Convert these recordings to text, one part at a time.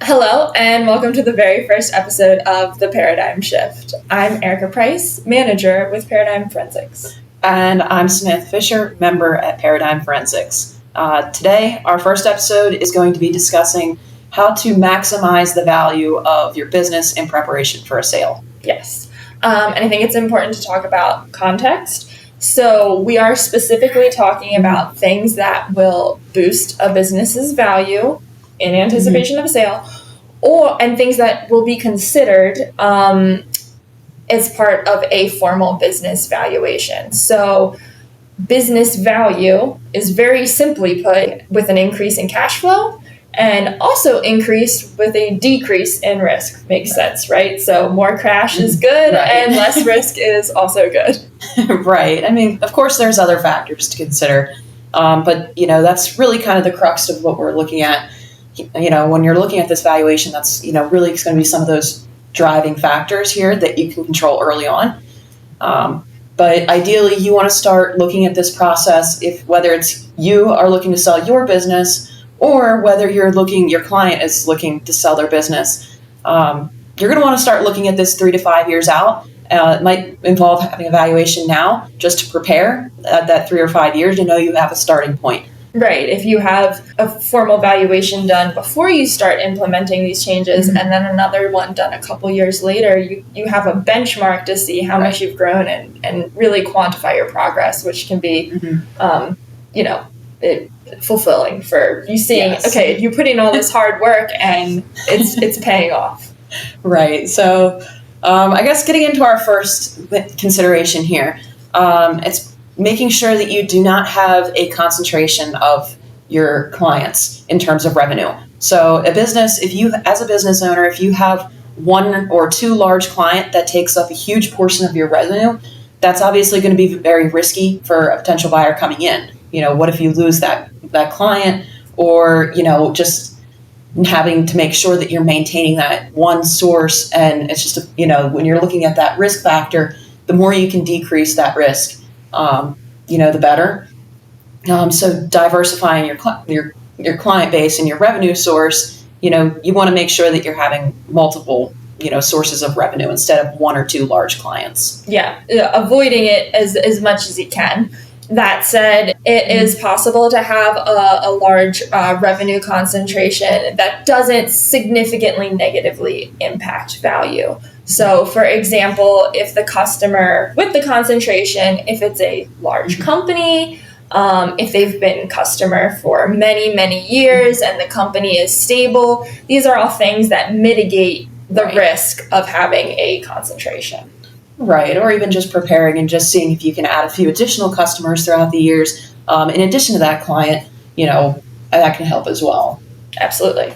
Hello, and welcome to the very first episode of The Paradigm Shift. I'm Erica Price, manager with Paradigm Forensics. And I'm Samantha Fisher, member at Paradigm Forensics. Today, our first episode is going to be discussing how to maximize the value of your business in preparation for a sale. Yes, and I think it's important to talk about context. So we are specifically talking about things that will boost a business's value in anticipation of a sale, and things that will be considered as part of a formal business valuation. So business value is very simply put with an increase in cash flow and also increased with a decrease in risk. Makes sense, right? So more cash is good, right, and less risk is also good. Right. I mean, of course, there's other factors to consider, but that's really kind of the crux of what we're looking at. When you're looking at this valuation, that's, really going to be some of those driving factors here that you can control early on. But ideally, you want to start looking at this process whether it's you are looking to sell your business or whether your client is looking to sell their business. You're going to want to start looking at this 3 to 5 years out. It might involve having a valuation now just to prepare that 3 or 5 years to know you have a starting point. Right. If you have a formal valuation done before you start implementing these changes, and then another one done a couple years later, you have a benchmark to see how much you've grown and really quantify your progress, which can be, fulfilling for you seeing, yes, okay, you're putting all this hard work and it's paying off. Right. So I guess getting into our first consideration here, it's making sure that you do not have a concentration of your clients in terms of revenue. So a business, as a business owner, if you have 1 or 2 large client that takes up a huge portion of your revenue, that's obviously going to be very risky for a potential buyer coming in. What if you lose that client, or, just having to make sure that you're maintaining that one source. And it's just, when you're looking at that risk factor, the more you can decrease that risk, the better. So diversifying your client base and your revenue source, you want to make sure that you're having multiple, sources of revenue instead of 1 or 2 large clients. Yeah, avoiding it as much as you can. That said, it is possible to have a large revenue concentration that doesn't significantly negatively impact value. So, for example, if the customer with the concentration, if it's a large company, if they've been customer for many, many years and the company is stable, these are all things that mitigate the risk of having a concentration. Right, or even just preparing and just seeing if you can add a few additional customers throughout the years. In addition to that client, that can help as well. Absolutely.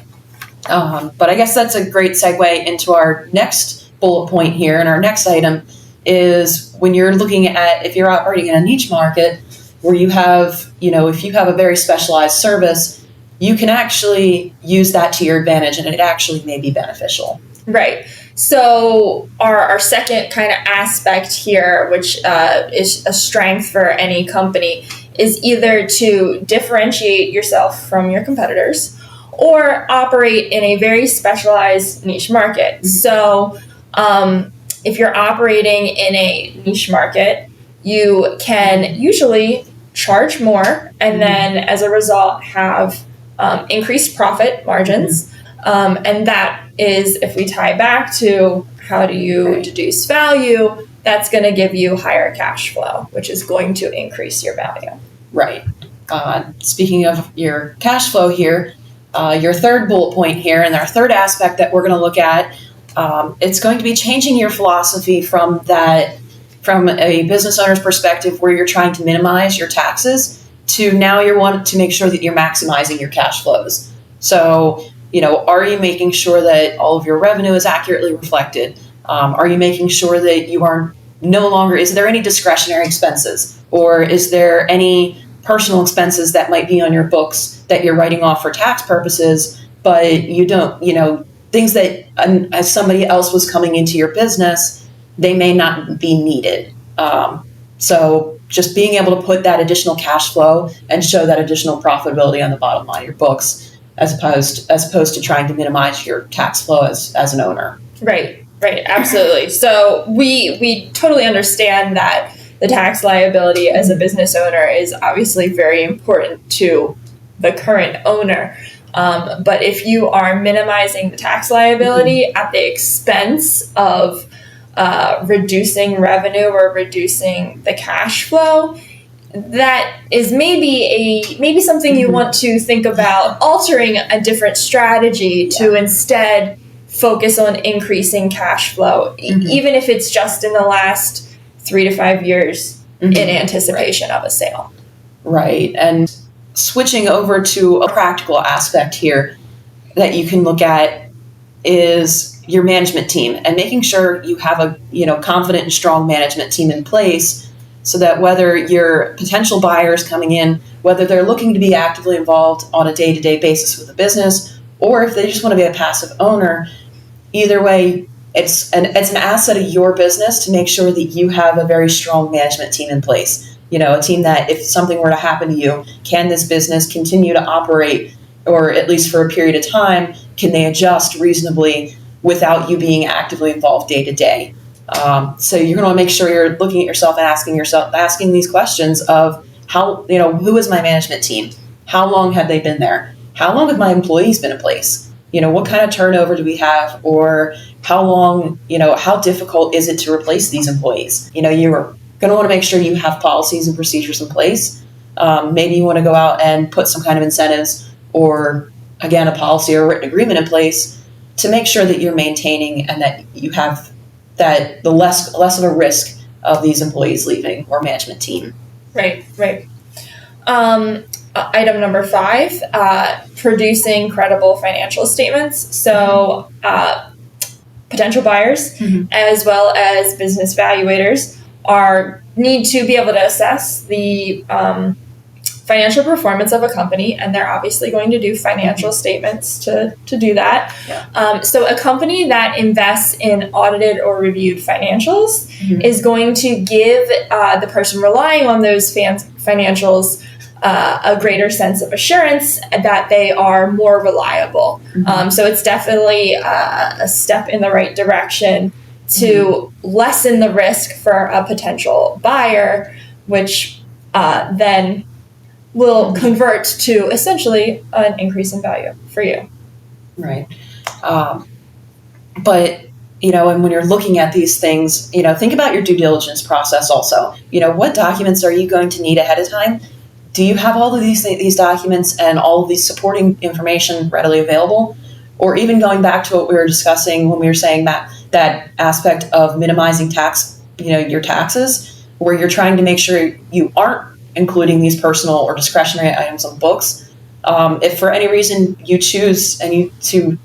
But I guess that's a great segue into our next bullet point here. And our next item is when you're looking at, if you're operating in a niche market where you have, if you have a very specialized service, you can actually use that to your advantage and it actually may be beneficial. Right. So our second kind of aspect here, which is a strength for any company, is either to differentiate yourself from your competitors or operate in a very specialized niche market. So if you're operating in a niche market, you can usually charge more and then as a result have increased profit margins. And that is, if we tie back to how do you deduce value, that's going to give you higher cash flow, which is going to increase your value. Right. Speaking of your cash flow here, your third bullet point here, and our third aspect that we're going to look at, it's going to be changing your philosophy from a business owner's perspective where you're trying to minimize your taxes to now you want to make sure that you're maximizing your cash flows. So, are you making sure that all of your revenue is accurately reflected? Are you making sure that you are no longer, is there any discretionary expenses? Or is there any personal expenses that might be on your books that you're writing off for tax purposes, but you don't, things that as somebody else was coming into your business, they may not be needed. So just being able to put that additional cash flow and show that additional profitability on the bottom line of your books as opposed to trying to minimize your tax flow as an owner. Right, absolutely. So we totally understand that the tax liability as a business owner is obviously very important to the current owner. But if you are minimizing the tax liability at the expense of reducing revenue or reducing the cash flow, that is maybe something you want to think about altering a different strategy to instead focus on increasing cash flow, even if it's just in the last 3 to 5 years in anticipation of a sale. Right. And switching over to a practical aspect here that you can look at is your management team, and making sure you have a confident and strong management team in place, so that whether your potential buyers coming in, whether they're looking to be actively involved on a day-to-day basis with the business, or if they just want to be a passive owner, either way, it's an asset of your business to make sure that you have a very strong management team in place. A team that if something were to happen to you, can this business continue to operate, or at least for a period of time, can they adjust reasonably without you being actively involved day to day? So you're going to make sure you're looking at yourself and asking these questions of who is my management team? How long have they been there? How long have my employees been in place? What kind of turnover do we have, or how long, how difficult is it to replace these employees? You're going to want to make sure you have policies and procedures in place. Maybe you want to go out and put some kind of incentives, or again, a policy or a written agreement in place to make sure that you're maintaining and that you have that the less of a risk of these employees leaving or management team. Right. Item number 5, producing credible financial statements. So potential buyers as well as business valuators need to be able to assess the financial performance of a company, and they're obviously going to do financial statements to do that. So a company that invests in audited or reviewed financials is going to give the person relying on those financials a greater sense of assurance that they are more reliable. So it's definitely a step in the right direction to lessen the risk for a potential buyer, which then will convert to essentially an increase in value for you. Right. But, and when you're looking at these things, think about your due diligence process also. What documents are you going to need ahead of time? Do you have all of these documents and all of these supporting information readily available? Or even going back to what we were discussing when we were saying that aspect of minimizing your taxes, where you're trying to make sure you aren't including these personal or discretionary items on books. If for any reason you choose to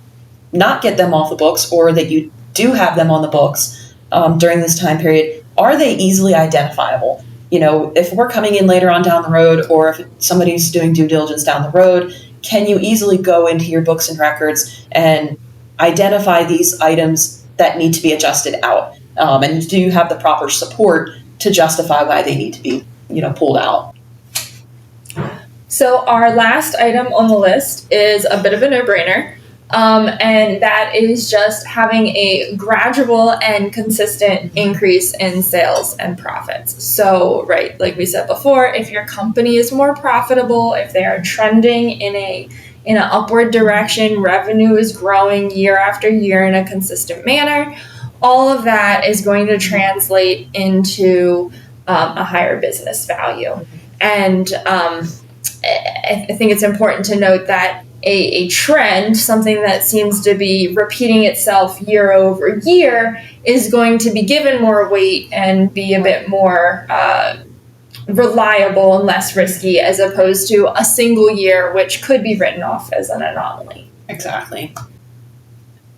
not get them off the books, or that you do have them on the books during this time period, are they easily identifiable? If we're coming in later on down the road, or if somebody's doing due diligence down the road, can you easily go into your books and records and identify these items that need to be adjusted out? And do you have the proper support to justify why they need to be pulled out? So our last item on the list is a bit of a no-brainer, and that is just having a gradual and consistent increase in sales and profits. So, right, like we said before, if your company is more profitable, if they are trending in an upward direction, revenue is growing year after year in a consistent manner, all of that is going to translate into a higher business value. And I think it's important to note that a trend, something that seems to be repeating itself year over year, is going to be given more weight and be a bit more reliable and less risky, as opposed to a single year, which could be written off as an anomaly. Exactly.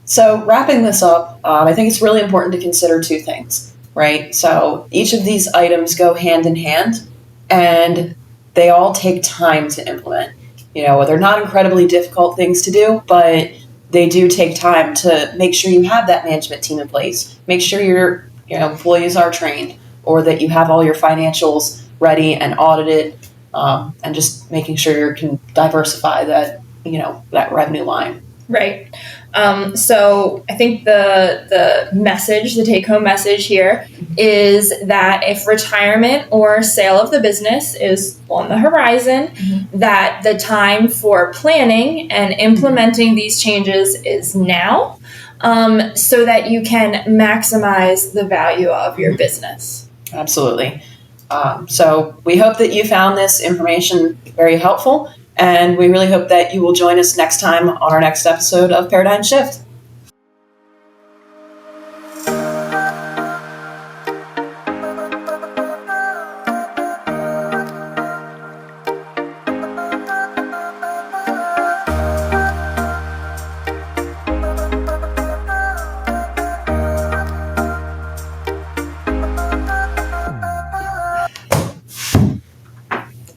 So wrapping this up, I think it's really important to consider 2 things, right? So each of these items go hand in hand, and they all take time to implement. They're not incredibly difficult things to do, but they do take time to make sure you have that management team in place, make sure your employees are trained, or that you have all your financials ready and audited, and just making sure you can diversify that that revenue line. Right. So I think the message, the take home message here is that if retirement or sale of the business is on the horizon, that the time for planning and implementing these changes is now, so that you can maximize the value of your business. Absolutely. So we hope that you found this information very helpful, and we really hope that you will join us next time on our next episode of Paradigm Shift.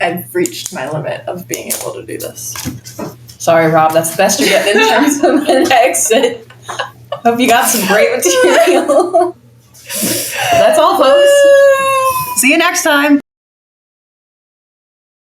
I've reached my limit of being able to do this. Sorry, Rob, that's the best you're getting in terms of an exit. Hope you got some great material. That's all, folks. See you next time.